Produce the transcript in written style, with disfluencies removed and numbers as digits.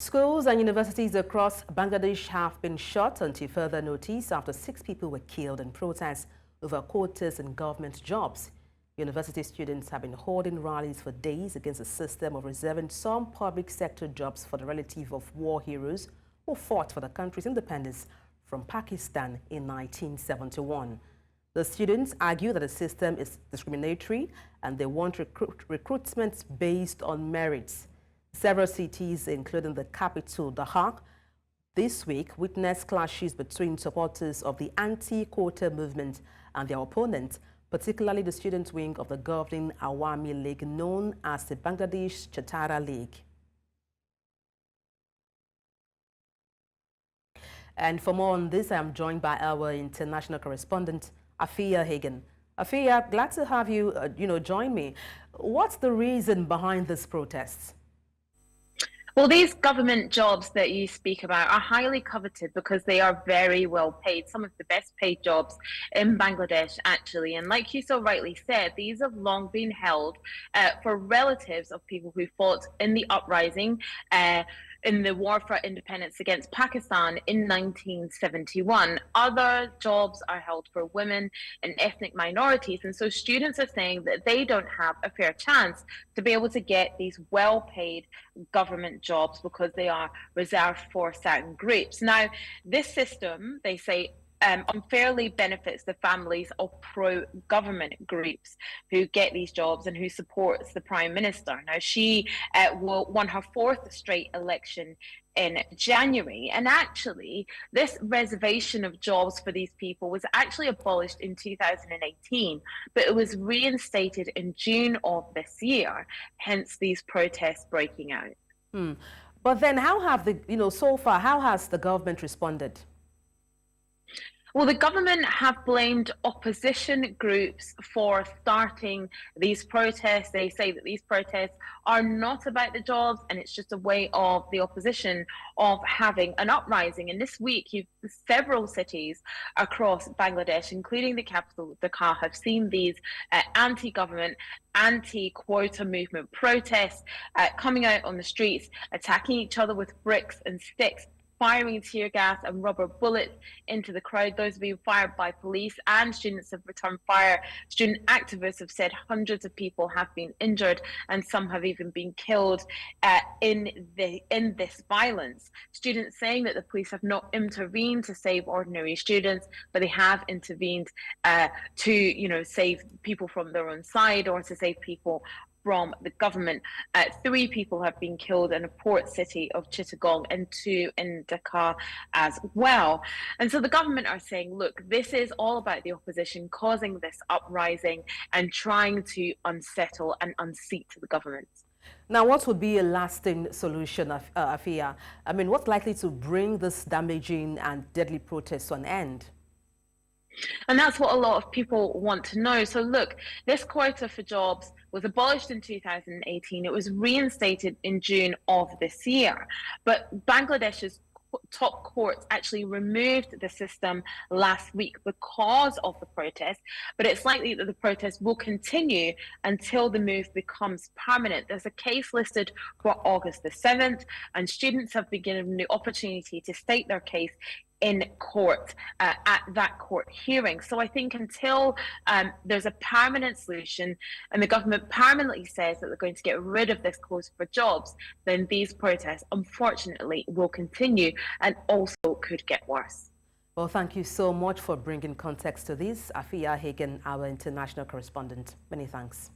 Schools and universities across Bangladesh have been shut until further notice after 6 people were killed in protests over quotas and government jobs. University students have been holding rallies for days against a system of reserving some public sector jobs for the relative of war heroes who fought for the country's independence from Pakistan in 1971. The students argue that the system is discriminatory and they want recruitment based on merits. Several cities, including the capital, Dhaka, this week witnessed clashes between supporters of the anti-quota movement and their opponents, particularly the student wing of the governing Awami League known as the Bangladesh Chatara League. And for more on this, I am joined by our international correspondent, Afua Hagan. Afua, glad to have you, join me. What's the reason behind this protests? Well, these government jobs that you speak about are highly coveted because they are very well paid, some of the best paid jobs in Bangladesh, actually. And like you so rightly said, these have long been held for relatives of people who fought in the uprising in the war for independence against Pakistan in 1971. Other jobs are held for women and ethnic minorities. And so students are saying that they don't have a fair chance to be able to get these well-paid government jobs because they are reserved for certain groups. Now, this system, they say, unfairly benefits the families of pro-government groups who get these jobs and who supports the Prime Minister. Now, she won her 4th straight election in January, and actually this reservation of jobs for these people was actually abolished in 2018, but it was reinstated in June of this year, hence these protests breaking out. But then how have so far, how has the government responded? Well, the government have blamed opposition groups for starting these protests. They say that these protests are not about the jobs and it's just a way of the opposition of having an uprising. And this week, several cities across Bangladesh, including the capital, Dhaka, have seen these anti-government, anti-quota movement protests coming out on the streets, attacking each other with bricks and sticks, firing tear gas and rubber bullets into the crowd. Those have been fired by police and students have returned fire. Student activists have said hundreds of people have been injured and some have even been killed in this violence. Students saying that the police have not intervened to save ordinary students, but they have intervened to save people from their own side or to save people from the government. 3 people have been killed in a port city of Chittagong and 2 in Dhaka as well. And so the government are saying, look, this is all about the opposition causing this uprising and trying to unsettle and unseat the government. Now, what would be a lasting solution, Afua? I mean, what's likely to bring this damaging and deadly protest to an end? And that's what a lot of people want to know. So look, this quota for jobs was abolished in 2018. It was reinstated in June of this year. But Bangladesh's top courts actually removed the system last week because of the protest, but it's likely that the protest will continue until the move becomes permanent. There's a case listed for August the 7th, and students have been given the opportunity to state their case in court at that court hearing. So I think until there's a permanent solution and the government permanently says that they're going to get rid of this quota for jobs, then these protests unfortunately will continue and also could get worse. Well, thank you so much for bringing context to this. Afua Hagan, our international correspondent. Many thanks.